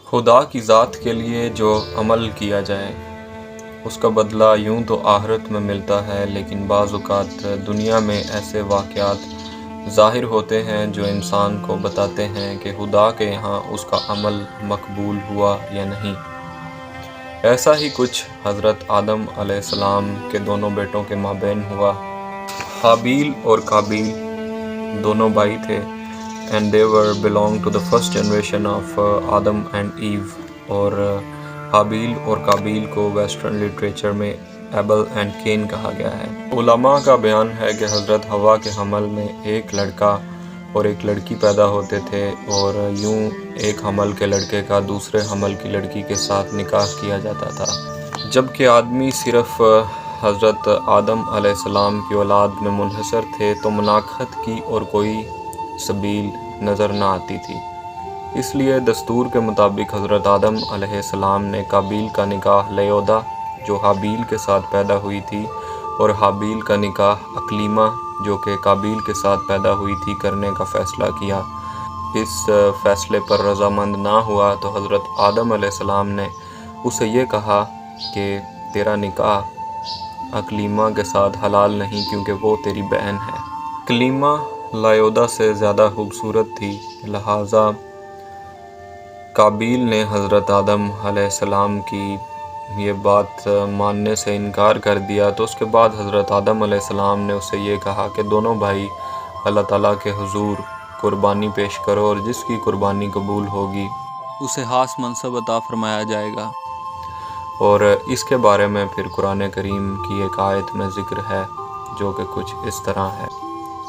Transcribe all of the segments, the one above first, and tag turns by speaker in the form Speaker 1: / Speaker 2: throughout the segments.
Speaker 1: خدا کی ذات کے لیے جو عمل کیا جائے اس کا بدلہ یوں تو آخرت میں ملتا ہے، لیکن بعض اوقات دنیا میں ایسے واقعات ظاہر ہوتے ہیں جو انسان کو بتاتے ہیں کہ خدا کے یہاں اس کا عمل مقبول ہوا یا نہیں۔ ایسا ہی کچھ حضرت آدم علیہ السلام کے دونوں بیٹوں کے مابین ہوا۔ حابیل اور قابیل دونوں بھائی تھے and they were belong to the first generation of Adam and Eve، اور حابیل اور قابیل کو ویسٹرن لٹریچر میں ایبل اینڈ کین کہا گیا ہے۔ علماء کا بیان ہے کہ حضرت حوا کے حمل میں ایک لڑکا اور ایک لڑکی پیدا ہوتے تھے، اور یوں ایک حمل کے لڑکے کا دوسرے حمل کی لڑکی کے ساتھ نکاح کیا جاتا تھا۔ جبکہ آدمی صرف حضرت آدم علیہ السلام کی اولاد میں منحصر تھے تو مناکحت کی اور کوئی سبیل نظر نہ آتی تھی۔ اس لیے دستور کے مطابق حضرت آدم علیہ السلام نے قابیل کا نکاح لیودا جو حابیل کے ساتھ پیدا ہوئی تھی، اور حابیل کا نکاح اقلیمہ جو کہ قابیل کے ساتھ پیدا ہوئی تھی کرنے کا فیصلہ کیا۔ اس فیصلے پر رضامند نہ ہوا تو حضرت آدم علیہ السلام نے اسے یہ کہا کہ تیرا نکاح اقلیمہ کے ساتھ حلال نہیں کیونکہ وہ تیری بہن ہے۔ اقلیمہ لیودا سے زیادہ خوبصورت تھی، لہٰذا قابیل نے حضرت آدم علیہ السلام کی یہ بات ماننے سے انکار کر دیا۔ تو اس کے بعد حضرت آدم علیہ السلام نے اسے یہ کہا کہ دونوں بھائی اللہ تعالیٰ کے حضور قربانی پیش کرو، اور جس کی قربانی قبول ہوگی اسے خاص منصب عطا فرمایا جائے گا۔ اور اس کے بارے میں پھر قرآن کریم کی ایک آیت میں ذکر ہے جو کہ کچھ اس طرح ہے،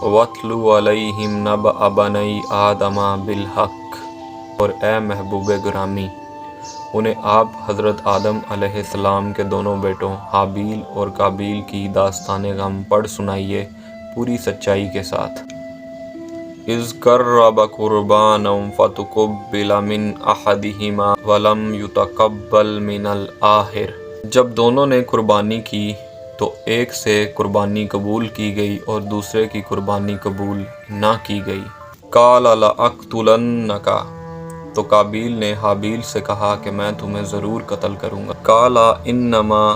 Speaker 1: وَاتْلُ عَلَيْهِمْ نَبَأَ بَنِي آدَمَ بِالْحَقِّ، اور اے محبوب گرامی انہیں آپ حضرت آدم علیہ السلام کے دونوں بیٹوں حابیل اور قابیل کی داستان غم پڑھ سنائیے پوری سچائی کے ساتھ۔ اِذْ قَرَّبَ قُرْبَانًا فَتُقُبِّلَ مِنْ أَحَدِهِمَا وَلَمْ يُتَقَبَّلْ مِنَ الْآخِرِ، جب دونوں نے قربانی کی تو ایک سے قربانی قبول کی گئی اور دوسرے کی قربانی قبول نہ کی گئی۔ قَالَ لَأَقْتُلَنَّكَ، تو قابیل نے حابیل سے کہا کہ میں تمہیں ضرور قتل کروں گا۔ قَالَ إِنَّمَا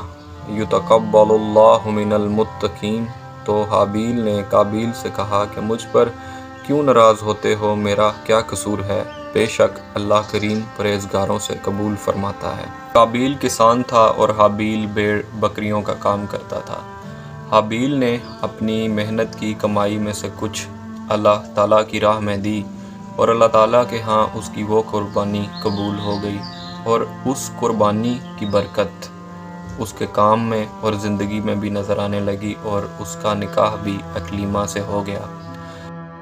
Speaker 1: يُتَقَبَّلُ اللَّهُ مِنَ الْمُتَّقِينَ، تو حابیل نے قابیل سے کہا کہ مجھ پر کیوں ناراض ہوتے ہو، میرا کیا قصور ہے، بے شک اللہ کریم پرہیزگاروں سے قبول فرماتا ہے۔ قابیل کسان تھا اور حابیل بھیڑ بکریوں کا کام کرتا تھا۔ حابیل نے اپنی محنت کی کمائی میں سے کچھ اللہ تعالیٰ کی راہ میں دی، اور اللہ تعالیٰ کے ہاں اس کی وہ قربانی قبول ہو گئی، اور اس قربانی کی برکت اس کے کام میں اور زندگی میں بھی نظر آنے لگی، اور اس کا نکاح بھی اقلیمہ سے ہو گیا۔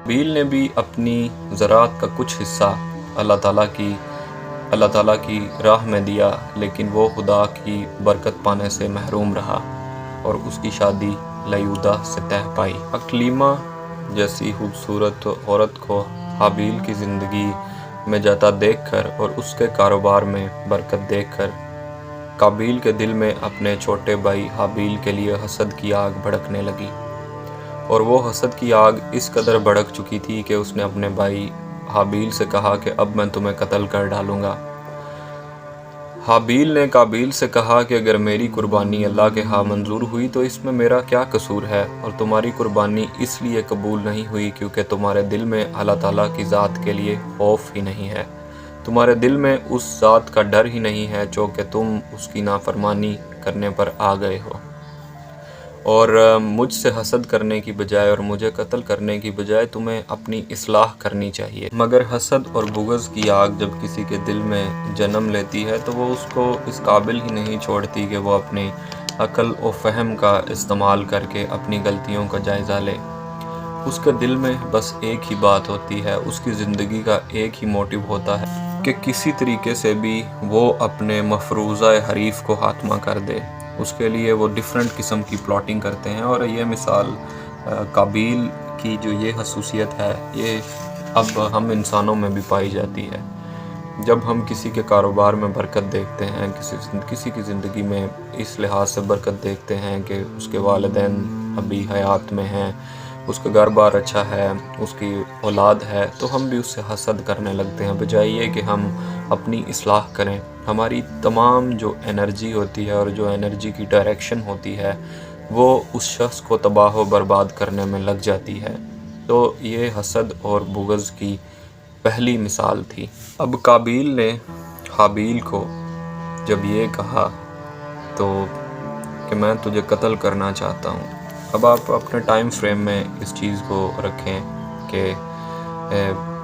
Speaker 1: حابیل نے بھی اپنی زراعت کا کچھ حصہ اللہ تعالیٰ کی راہ میں دیا، لیکن وہ خدا کی برکت پانے سے محروم رہا اور اس کی شادی لیودا سے طے پائی۔ اقلیمہ جیسی خوبصورت عورت کو حابیل کی زندگی میں جاتا دیکھ کر اور اس کے کاروبار میں برکت دیکھ کر قابیل کے دل میں اپنے چھوٹے بھائی حابیل کے لیے حسد کی آگ بھڑکنے لگی، اور وہ حسد کی آگ اس قدر بھڑک چکی تھی کہ اس نے اپنے بھائی حابیل سے کہا کہ اب میں تمہیں قتل کر ڈالوں گا۔ حابیل نے قابیل سے کہا کہ اگر میری قربانی اللہ کے ہاں منظور ہوئی تو اس میں میرا کیا قصور ہے، اور تمہاری قربانی اس لیے قبول نہیں ہوئی کیونکہ تمہارے دل میں اللہ تعالیٰ کی ذات کے لیے خوف ہی نہیں ہے، تمہارے دل میں اس ذات کا ڈر ہی نہیں ہے جو کہ تم اس کی نافرمانی کرنے پر آ گئے ہو، اور مجھ سے حسد کرنے کی بجائے اور مجھے قتل کرنے کی بجائے تمہیں اپنی اصلاح کرنی چاہیے۔ مگر حسد اور بغض کی آگ جب کسی کے دل میں جنم لیتی ہے تو وہ اس کو اس قابل ہی نہیں چھوڑتی کہ وہ اپنی عقل و فہم کا استعمال کر کے اپنی غلطیوں کا جائزہ لے۔ اس کے دل میں بس ایک ہی بات ہوتی ہے، اس کی زندگی کا ایک ہی موٹیو ہوتا ہے کہ کسی طریقے سے بھی وہ اپنے مفروضہ حریف کو خاتمہ کر دے۔ اس کے لیے وہ ڈیفرنٹ قسم کی پلاٹنگ کرتے ہیں، اور یہ مثال قابیل کی جو یہ خصوصیت ہے یہ اب ہم انسانوں میں بھی پائی جاتی ہے۔ جب ہم کسی کے کاروبار میں برکت دیکھتے ہیں، کسی کی زندگی میں اس لحاظ سے برکت دیکھتے ہیں کہ اس کے والدین ابھی حیات میں ہیں، اس کا گھر بار اچھا ہے، اس کی اولاد ہے، تو ہم بھی اس سے حسد کرنے لگتے ہیں، بجائے یہ کہ ہم اپنی اصلاح کریں۔ ہماری تمام جو انرجی ہوتی ہے اور جو انرجی کی ڈائریکشن ہوتی ہے وہ اس شخص کو تباہ و برباد کرنے میں لگ جاتی ہے۔ تو یہ حسد اور بغض کی پہلی مثال تھی۔ اب قابیل نے حابیل کو جب یہ کہا تو کہ میں تجھے قتل کرنا چاہتا ہوں، اب آپ اپنے ٹائم فریم میں اس چیز کو رکھیں کہ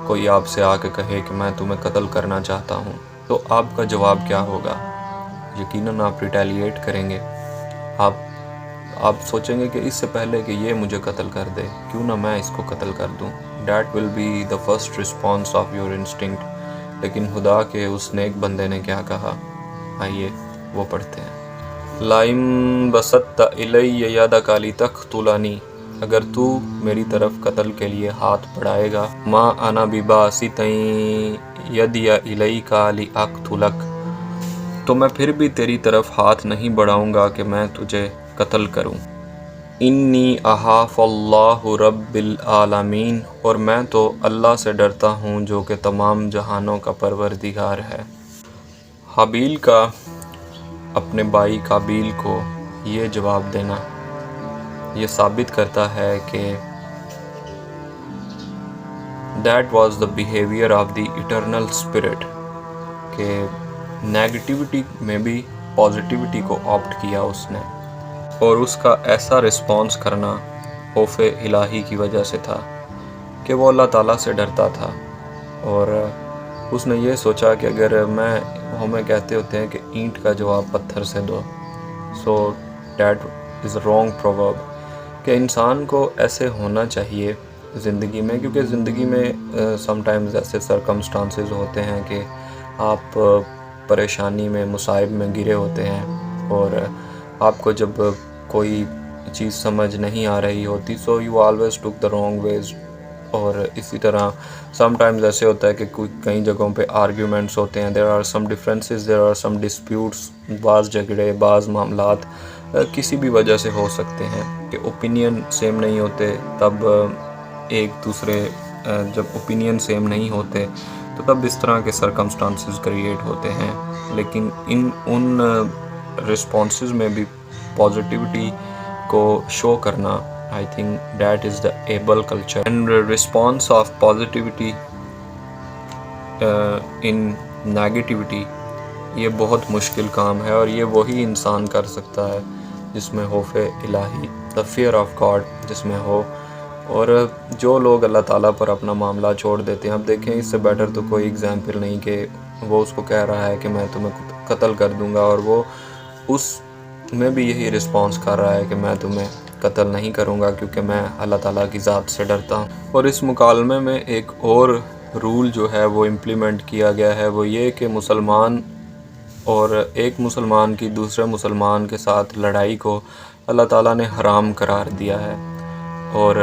Speaker 1: کوئی آپ سے آ کے کہے کہ میں تمہیں قتل کرنا چاہتا ہوں، تو آپ کا جواب کیا ہوگا؟ یقیناً آپ ریٹیلیٹ کریں گے۔ آپ سوچیں گے کہ اس سے پہلے کہ یہ مجھے قتل کر دے، کیوں نہ میں اس کو قتل کر دوں۔ That will be the first response of your instinct۔ لیکن خدا کے اس نیک بندے نے کیا کہا؟ آئیے وہ پڑھتے ہیں۔ لَئِن بَسَطتَ إِلَيَّ يَدَكَ لِتَقْتُلَنِي، اگر تو میری طرف قتل کے لیے ہاتھ بڑھائے گا، مَا أَنَا بِبَاسِطٍ يَدِيَ إِلَيْكَ لِأَقْتُلَكَ، تو میں پھر بھی تیری طرف ہاتھ نہیں بڑھاؤں گا کہ میں تجھے قتل کروں۔ انی اخاف اللہ رب العالمین، اور میں تو اللہ سے ڈرتا ہوں جو کہ تمام جہانوں کا پروردگار ہے۔ حابیل کا اپنے بھائی قابیل کو یہ جواب دینا یہ ثابت کرتا ہے کہ that was the behavior of the eternal spirit، کہ نیگیٹیوٹی میں بھی پازیٹیوٹی کو آپٹ کیا اس نے، اور اس کا ایسا رسپانس کرنا خوف الہی کی وجہ سے تھا کہ وہ اللہ تعالیٰ سے ڈرتا تھا، اور اس نے یہ سوچا کہ اگر ہمیں کہتے ہوتے ہیں کہ اینٹ کا جواب پتھر سے دو، so that is wrong proverb, کہ انسان کو ایسے ہونا چاہیے زندگی میں، کیونکہ زندگی میں سم ٹائمز ایسے سرکمسٹانسز ہوتے ہیں کہ آپ پریشانی میں مصائب میں گرے ہوتے ہیں، اور آپ کو جب کوئی چیز سمجھ نہیں آ رہی ہوتی، so you always took the wrong ways. اور اسی طرح سم ٹائمز ایسے ہوتا ہے کہ کئی جگہوں پہ آرگیومنٹس ہوتے ہیں، there are some differences, there are some disputes, بعض جھگڑے، بعض معاملات کسی بھی وجہ سے ہو سکتے ہیں کہ اوپینین سیم نہیں ہوتے، تب ایک دوسرے جب اوپینین سیم نہیں ہوتے تو تب اس طرح کے سرکمسٹانسز کریٹ ہوتے ہیں، لیکن ان رسپانسز میں بھی پازیٹیوٹی کو شو کرنا، I think that is the able culture and response of positivity in negativity۔ یہ بہت مشکل کام ہے، اور یہ وہی انسان کر سکتا ہے جس میں خوف الہی، the fear of God جس میں ہو، اور جو لوگ اللہ تعالیٰ پر اپنا معاملہ چھوڑ دیتے ہیں۔ اب دیکھیں اس سے بیٹر تو کوئی ایگزامپل نہیں کہ وہ اس کو کہہ رہا ہے کہ میں تمہیں قتل کر دوں گا، اور وہ اس میں بھی یہی رسپانس کر رہا ہے کہ میں تمہیں قتل نہیں کروں گا کیونکہ میں اللہ تعالیٰ کی ذات سے ڈرتا ہوں۔ اور اس مکالمے میں ایک اور رول جو ہے وہ امپلیمنٹ کیا گیا ہے، وہ یہ کہ مسلمان اور ایک مسلمان کی دوسرے مسلمان کے ساتھ لڑائی کو اللہ تعالیٰ نے حرام قرار دیا ہے، اور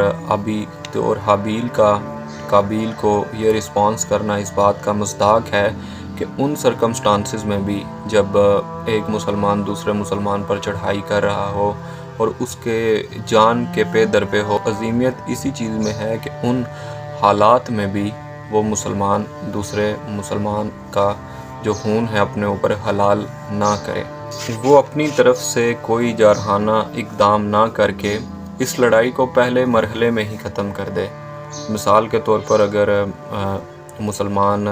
Speaker 1: حابیل کا قابیل کو یہ رسپانس کرنا اس بات کا مصداق ہے کہ ان سرکمسٹانسز میں بھی جب ایک مسلمان دوسرے مسلمان پر چڑھائی کر رہا ہو اور اس کے جان کے پے در پہ ہو، عظیمیت اسی چیز میں ہے کہ ان حالات میں بھی وہ مسلمان دوسرے مسلمان کا جو خون ہے اپنے اوپر حلال نہ کرے، وہ اپنی طرف سے کوئی جارحانہ اقدام نہ کر کے اس لڑائی کو پہلے مرحلے میں ہی ختم کر دے۔ مثال کے طور پر اگر مسلمان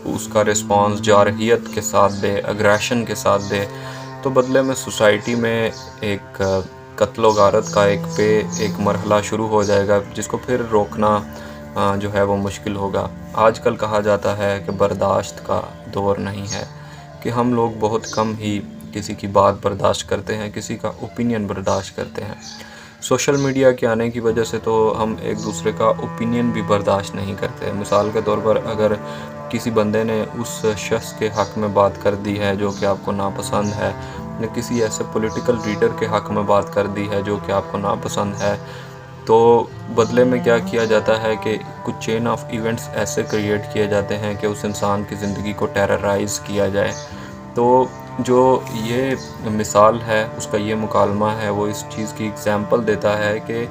Speaker 1: اس کا رسپانس جارحیت کے ساتھ دے، اگریشن کے ساتھ دے، تو بدلے میں سوسائٹی میں ایک قتل و غارت کا ایک مرحلہ شروع ہو جائے گا جس کو پھر روکنا جو ہے وہ مشکل ہوگا۔ آج کل کہا جاتا ہے کہ برداشت کا دور نہیں ہے، کہ ہم لوگ بہت کم ہی کسی کی بات برداشت کرتے ہیں، کسی کا اوپینین برداشت کرتے ہیں۔ سوشل میڈیا کے آنے کی وجہ سے تو ہم ایک دوسرے کا اوپینین بھی برداشت نہیں کرتے۔ مثال کے طور پر اگر کسی بندے نے اس شخص کے حق میں بات کر دی ہے جو کہ آپ کو ناپسند ہے، یا کسی ایسے پولیٹیکل لیڈر کے حق میں بات کر دی ہے جو کہ آپ کو ناپسند ہے، تو بدلے میں کیا کیا جاتا ہے کہ کچھ چین آف ایونٹس ایسے کریٹ کیے جاتے ہیں کہ اس انسان کی زندگی کو ٹیررائز کیا جائے۔ تو جو یہ مثال ہے، اس کا یہ مکالمہ ہے، وہ اس چیز کی اگزامپل دیتا ہے کہ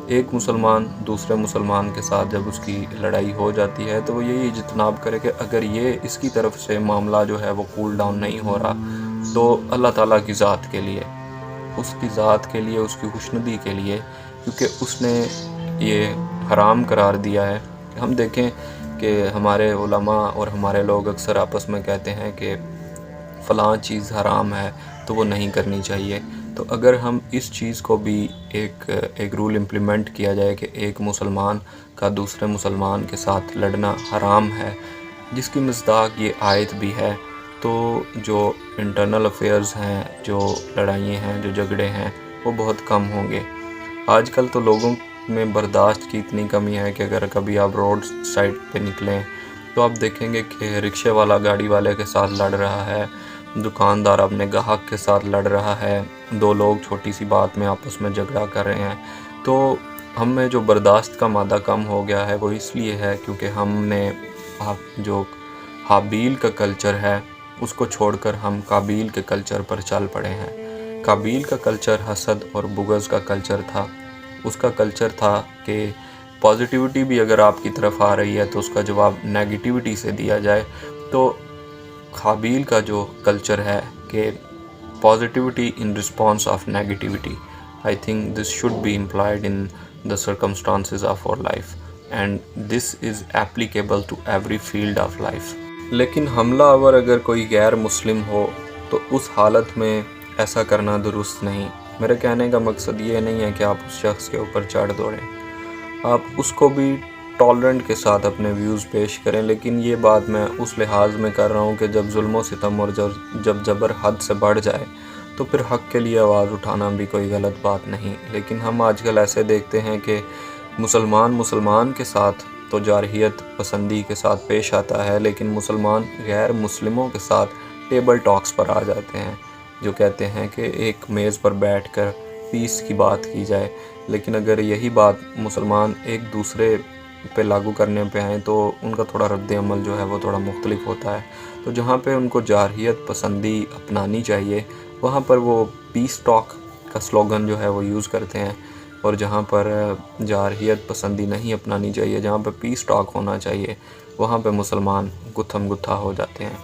Speaker 1: ایک مسلمان دوسرے مسلمان کے ساتھ جب اس کی لڑائی ہو جاتی ہے تو وہ یہی اجتناب کرے کہ اگر یہ اس کی طرف سے معاملہ جو ہے وہ کول ڈاؤن نہیں ہو رہا تو اللہ تعالیٰ کی ذات کے لیے، اس کی ذات کے لیے، اس کی خوشنودی کے لیے، کیونکہ اس نے یہ حرام قرار دیا ہے۔ ہم دیکھیں کہ ہمارے علماء اور ہمارے لوگ اکثر آپس میں کہتے ہیں کہ فلاں چیز حرام ہے تو وہ نہیں کرنی چاہیے۔ تو اگر ہم اس چیز کو بھی ایک رول امپلیمنٹ کیا جائے کہ ایک مسلمان کا دوسرے مسلمان کے ساتھ لڑنا حرام ہے، جس کی مصداق یہ آیت بھی ہے، تو جو انٹرنل افیئرز ہیں، جو لڑائیاں ہیں، جو جھگڑے ہیں، وہ بہت کم ہوں گے۔ آج کل تو لوگوں میں برداشت کی اتنی کمی ہے کہ اگر کبھی آپ روڈ سائڈ پہ نکلیں تو آپ دیکھیں گے کہ رکشے والا گاڑی والے کے ساتھ لڑ رہا ہے، دکاندار اپنے گاہک کے ساتھ لڑ رہا ہے، دو لوگ چھوٹی سی بات میں آپس میں جھگڑا کر رہے ہیں۔ تو ہم میں جو برداشت کا مادہ کم ہو گیا ہے وہ اس لیے ہے کیونکہ ہم نے جو حابیل کا کلچر ہے اس کو چھوڑ کر ہم قابیل کے کلچر پر چل پڑے ہیں۔ قابیل کا کلچر حسد اور بغض کا کلچر تھا۔ اس کا کلچر تھا کہ پازیٹیوٹی بھی اگر آپ کی طرف آ رہی ہے تو اس کا جواب نیگیٹیوٹی سے دیا جائے۔ تو قابیل کا جو کلچر ہے کہ positivity in response of negativity. I think this should be implied in the circumstances of our life and this is applicable to every field of life. لیکن حملہ آور اگر کوئی غیر مسلم ہو تو اس حالت میں ایسا کرنا درست نہیں۔ میرے کہنے کا مقصد یہ نہیں ہے کہ آپ اس شخص کے اوپر چڑھ دوڑیں، آپ اس کو بھی ٹالرنٹ کے ساتھ اپنے ویوز پیش کریں، لیکن یہ بات میں اس لحاظ میں کر رہا ہوں کہ جب ظلم و ستم اور جب جبر حد سے بڑھ جائے تو پھر حق کے لیے آواز اٹھانا بھی کوئی غلط بات نہیں۔ لیکن ہم آج کل ایسے دیکھتے ہیں کہ مسلمان کے ساتھ تو جارحیت پسندی کے ساتھ پیش آتا ہے، لیکن مسلمان غیر مسلموں کے ساتھ ٹیبل ٹاکس پر آ جاتے ہیں، جو کہتے ہیں کہ ایک میز پر بیٹھ کر پیس کی بات کی جائے۔ لیکن اگر یہی بات مسلمان ایک دوسرے پہ لاگو کرنے پہ آئیں تو ان کا تھوڑا رد عمل جو ہے وہ تھوڑا مختلف ہوتا ہے۔ تو جہاں پہ ان کو جارحیت پسندی اپنانی چاہیے وہاں پر وہ پیس ٹاک کا سلوگن جو ہے وہ یوز کرتے ہیں، اور جہاں پر جارحیت پسندی نہیں اپنانی چاہیے، جہاں پہ پیس ٹاک ہونا چاہیے، وہاں پہ مسلمان گتھم گتھا ہو جاتے ہیں۔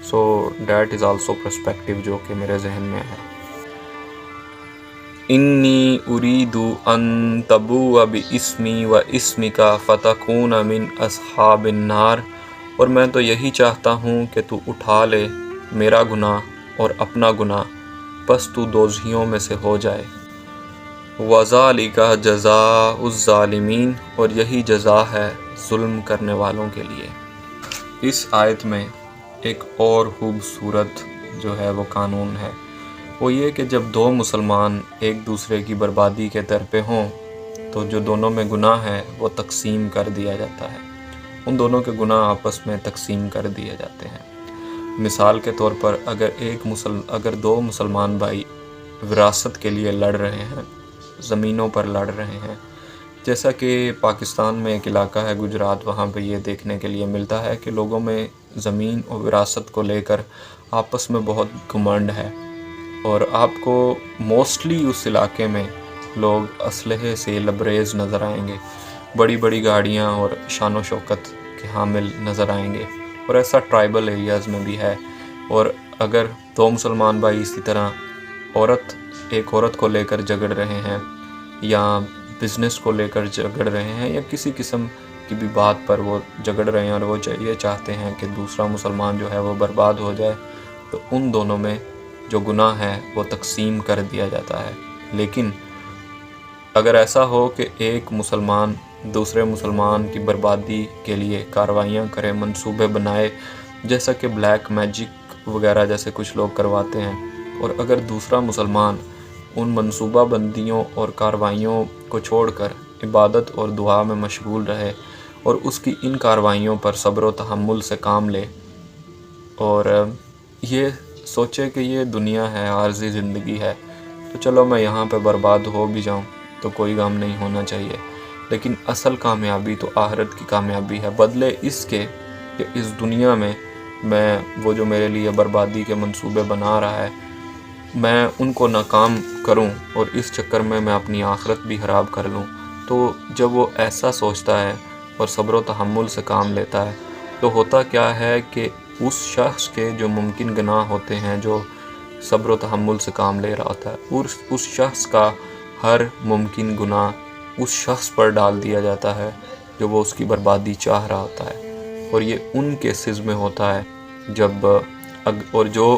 Speaker 1: سو دیٹ از آلسو پرسپیکٹیو جو کہ میرے ذہن میں ہے۔ انی ارید ان تبوء باسمی و اسمک فتکون من اصحاب النار، اور میں تو یہی چاہتا ہوں کہ تو اٹھا لے میرا گناہ اور اپنا گناہ، پس تو دوزخیوں میں سے ہو جائے۔ وذالک جزاء الظالمین، اور یہی جزا ہے ظلم کرنے والوں کے لیے۔ اس آیت میں ایک اور خوبصورت جو ہے وہ قانون ہے، وہ یہ کہ جب دو مسلمان ایک دوسرے کی بربادی کے در پہ ہوں تو جو دونوں میں گناہ ہے وہ تقسیم کر دیا جاتا ہے، ان دونوں کے گناہ آپس میں تقسیم کر دیے جاتے ہیں۔ مثال کے طور پر اگر دو مسلمان بھائی وراثت کے لیے لڑ رہے ہیں، زمینوں پر لڑ رہے ہیں، جیسا کہ پاکستان میں ایک علاقہ ہے گجرات، وہاں پہ یہ دیکھنے کے لیے ملتا ہے کہ لوگوں میں زمین اور وراثت کو لے کر آپس میں بہت گھمنڈ ہے، اور آپ کو موسٹلی اس علاقے میں لوگ اسلحے سے لبریز نظر آئیں گے، بڑی بڑی گاڑیاں اور شان و شوکت کے حامل نظر آئیں گے، اور ایسا ٹرائبل ایریاز میں بھی ہے۔ اور اگر دو مسلمان بھائی اسی طرح ایک عورت کو لے کر جھگڑ رہے ہیں، یا بزنس کو لے کر جھگڑ رہے ہیں، یا کسی قسم کی بھی بات پر وہ جھگڑ رہے ہیں اور وہ یہ چاہتے ہیں کہ دوسرا مسلمان جو ہے وہ برباد ہو جائے، تو ان دونوں میں جو گناہ ہے وہ تقسیم کر دیا جاتا ہے۔ لیکن اگر ایسا ہو کہ ایک مسلمان دوسرے مسلمان کی بربادی کے لیے کارروائیاں کرے، منصوبے بنائے، جیسا کہ بلیک میجک وغیرہ جیسے کچھ لوگ کرواتے ہیں، اور اگر دوسرا مسلمان ان منصوبہ بندیوں اور کارروائیوں کو چھوڑ کر عبادت اور دعا میں مشغول رہے اور اس کی ان کارروائیوں پر صبر و تحمل سے کام لے، اور یہ سوچے کہ یہ دنیا ہے، عارضی زندگی ہے، تو چلو میں یہاں پہ برباد ہو بھی جاؤں تو کوئی غم نہیں ہونا چاہیے، لیکن اصل کامیابی تو آخرت کی کامیابی ہے، بدلے اس کے کہ اس دنیا میں وہ جو میرے لیے بربادی کے منصوبے بنا رہا ہے، میں ان کو ناکام کروں اور اس چکر میں اپنی آخرت بھی خراب کر لوں، تو جب وہ ایسا سوچتا ہے اور صبر و تحمل سے کام لیتا ہے تو ہوتا کیا ہے کہ اس شخص کے جو ممکن گناہ ہوتے ہیں، جو صبر و تحمل سے کام لے رہا ہوتا ہے، اور اس شخص کا ہر ممکن گناہ اس شخص پر ڈال دیا جاتا ہے جو وہ اس کی بربادی چاہ رہا ہوتا ہے۔ اور یہ ان کیسز میں ہوتا ہے جب اور جو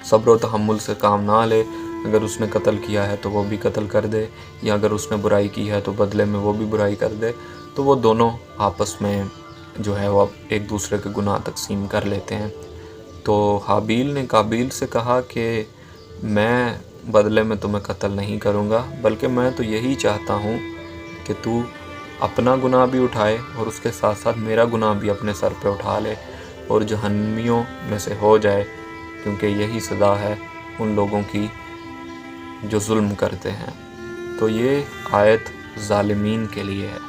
Speaker 1: صبر و تحمل سے کام نہ لے، اگر اس نے قتل کیا ہے تو وہ بھی قتل کر دے، یا اگر اس نے برائی کی ہے تو بدلے میں وہ بھی برائی کر دے، تو وہ دونوں آپس میں جو ہے وہ ایک دوسرے کے گناہ تقسیم کر لیتے ہیں۔ تو حابیل نے قابیل سے کہا کہ میں بدلے میں تمہیں قتل نہیں کروں گا، بلکہ میں تو یہی چاہتا ہوں کہ تو اپنا گناہ بھی اٹھائے اور اس کے ساتھ ساتھ میرا گناہ بھی اپنے سر پہ اٹھا لے اور جہنمیوں میں سے ہو جائے، کیونکہ یہی سزا ہے ان لوگوں کی جو ظلم کرتے ہیں۔ تو یہ آیت ظالمین کے لیے ہے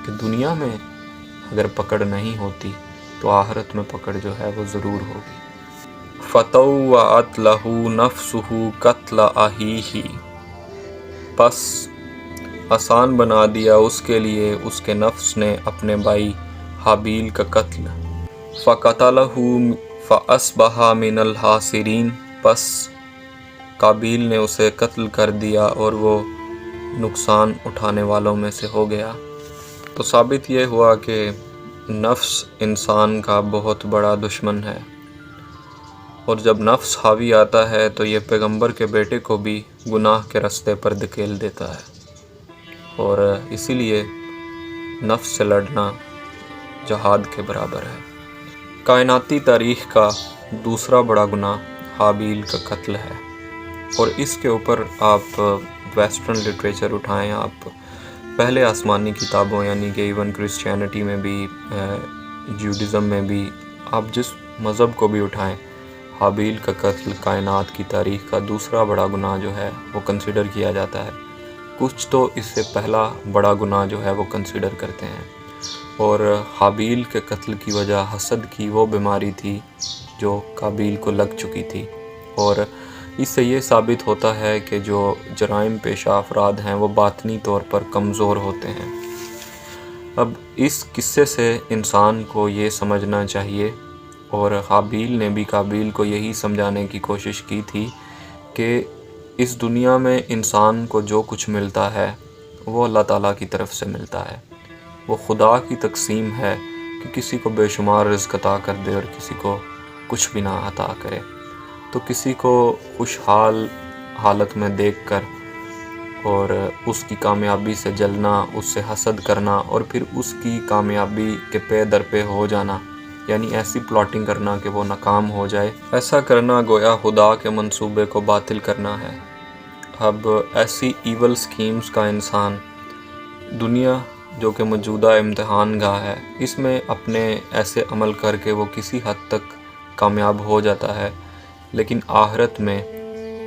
Speaker 1: کہ دنیا میں اگر پکڑ نہیں ہوتی تو آخرت میں پکڑ جو ہے وہ ضرور ہوگی۔ فَطَوَّعَتْ لَهُ نَفْسُهُ قَتْلَ أَخِيهِ، پس آسان بنا دیا اس کے لیے اس کے نفس نے اپنے بھائی حابیل کا قتل۔ فَقَتَلَهُ فَأَصْبَحَ مِنَ الْخَاسِرِينَ، پس قابیل نے اسے قتل کر دیا اور وہ نقصان اٹھانے والوں میں سے ہو گیا۔ تو ثابت یہ ہوا کہ نفس انسان کا بہت بڑا دشمن ہے، اور جب نفس حاوی آتا ہے تو یہ پیغمبر کے بیٹے کو بھی گناہ کے رستے پر دھکیل دیتا ہے، اور اسی لیے نفس سے لڑنا جہاد کے برابر ہے۔ کائناتی تاریخ کا دوسرا بڑا گناہ حابیل کا قتل ہے، اور اس کے اوپر آپ ویسٹرن لٹریچر اٹھائیں، آپ پہلے آسمانی کتابوں یعنی کہ ایون کرسچینٹی میں بھی، جیوڈزم میں بھی، آپ جس مذہب کو بھی اٹھائیں، حابیل کا قتل کائنات کی تاریخ کا دوسرا بڑا گناہ جو ہے وہ کنسیڈر کیا جاتا ہے۔ کچھ تو اس سے پہلا بڑا گناہ جو ہے وہ کنسیڈر کرتے ہیں، اور حابیل کے قتل کی وجہ حسد کی وہ بیماری تھی جو قابیل کو لگ چکی تھی، اور اس سے یہ ثابت ہوتا ہے کہ جو جرائم پیشہ افراد ہیں وہ باطنی طور پر کمزور ہوتے ہیں۔ اب اس قصے سے انسان کو یہ سمجھنا چاہیے، اور حابیل نے بھی قابیل کو یہی سمجھانے کی کوشش کی تھی کہ اس دنیا میں انسان کو جو کچھ ملتا ہے وہ اللہ تعالیٰ کی طرف سے ملتا ہے، وہ خدا کی تقسیم ہے کہ کسی کو بے شمار رزق عطا کر دے اور کسی کو کچھ بھی نہ عطا کرے۔ تو کسی کو خوشحال حالت میں دیکھ کر اور اس کی کامیابی سے جلنا، اس سے حسد کرنا، اور پھر اس کی کامیابی کے پے در پہ ہو جانا، یعنی ایسی پلاٹنگ کرنا کہ وہ ناکام ہو جائے، ایسا کرنا گویا خدا کے منصوبے کو باطل کرنا ہے۔ اب ایسی ایول سکیمز کا انسان دنیا جو کہ موجودہ امتحان گاہ ہے، اس میں اپنے ایسے عمل کر کے وہ کسی حد تک کامیاب ہو جاتا ہے، لیکن آخرت میں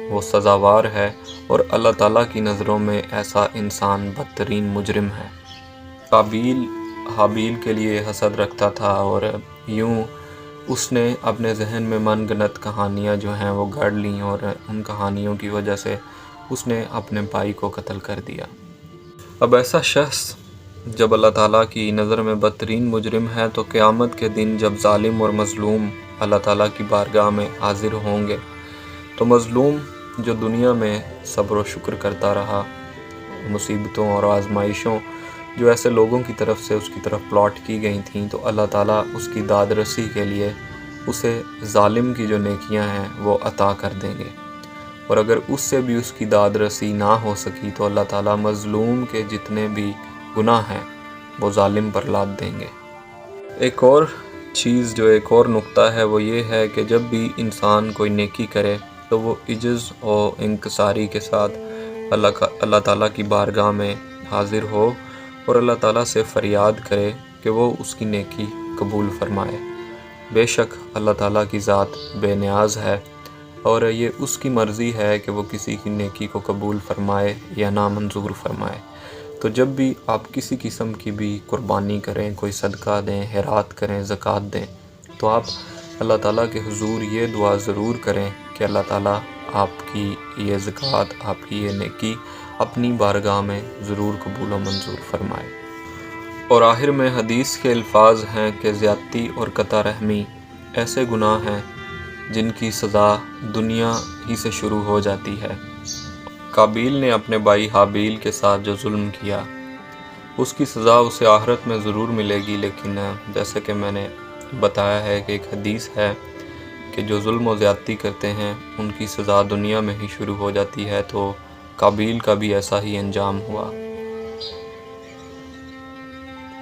Speaker 1: وہ سزاوار ہے، اور اللہ تعالیٰ کی نظروں میں ایسا انسان بدترین مجرم ہے۔ قابیل حابیل کے لیے حسد رکھتا تھا، اور یوں اس نے اپنے ذہن میں من گھڑت کہانیاں جو ہیں وہ گھڑ لیں، اور ان کہانیوں کی وجہ سے اس نے اپنے بھائی کو قتل کر دیا۔ اب ایسا شخص جب اللہ تعالیٰ کی نظر میں بدترین مجرم ہے تو قیامت کے دن جب ظالم اور مظلوم اللہ تعالیٰ کی بارگاہ میں حاضر ہوں گے تو مظلوم جو دنیا میں صبر و شکر کرتا رہا، مصیبتوں اور آزمائشوں جو ایسے لوگوں کی طرف سے اس کی طرف پلاٹ کی گئی تھیں، تو اللہ تعالیٰ اس کی داد رسی کے لیے اسے ظالم کی جو نیکیاں ہیں وہ عطا کر دیں گے، اور اگر اس سے بھی اس کی داد رسی نہ ہو سکی تو اللہ تعالیٰ مظلوم کے جتنے بھی گناہ ہیں وہ ظالم پر لاد دیں گے۔ ایک اور چیز جو ایک اور نقطہ ہے وہ یہ ہے کہ جب بھی انسان کوئی نیکی کرے تو وہ عجز اور انکساری کے ساتھ اللہ تعالیٰ کی بارگاہ میں حاضر ہو اور اللہ تعالیٰ سے فریاد کرے کہ وہ اس کی نیکی قبول فرمائے۔ بے شک اللہ تعالیٰ کی ذات بے نیاز ہے، اور یہ اس کی مرضی ہے کہ وہ کسی کی نیکی کو قبول فرمائے یا نامنظور فرمائے۔ تو جب بھی آپ کسی قسم کی بھی قربانی کریں، کوئی صدقہ دیں، خیرات کریں، زکوٰۃ دیں، تو آپ اللہ تعالیٰ کے حضور یہ دعا ضرور کریں کہ اللہ تعالیٰ آپ کی یہ زکوٰۃ، آپ کی یہ نیکی اپنی بارگاہ میں ضرور قبول و منظور فرمائے۔ اور آخر میں حدیث کے الفاظ ہیں کہ زیادتی اور قطع رحمی ایسے گناہ ہیں جن کی سزا دنیا ہی سے شروع ہو جاتی ہے۔ قابیل نے اپنے بھائی حابیل کے ساتھ جو ظلم کیا اس کی سزا اسے آخرت میں ضرور ملے گی، لیکن جیسے کہ میں نے بتایا ہے کہ ایک حدیث ہے کہ جو ظلم و زیادتی کرتے ہیں ان کی سزا دنیا میں ہی شروع ہو جاتی ہے، تو قابیل کا بھی ایسا ہی انجام ہوا۔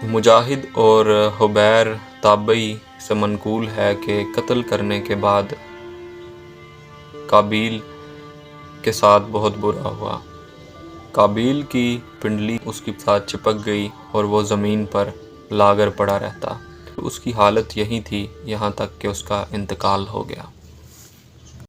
Speaker 1: مجاہد اور حبیر تابعی سے منقول ہے کہ قتل کرنے کے بعد قابیل کے ساتھ بہت برا ہوا۔ قابیل کی پنڈلی اس کے ساتھ چپک گئی اور وہ زمین پر لاگر پڑا رہتا۔ اس کی حالت یہی تھی یہاں تک کہ اس کا انتقال ہو گیا۔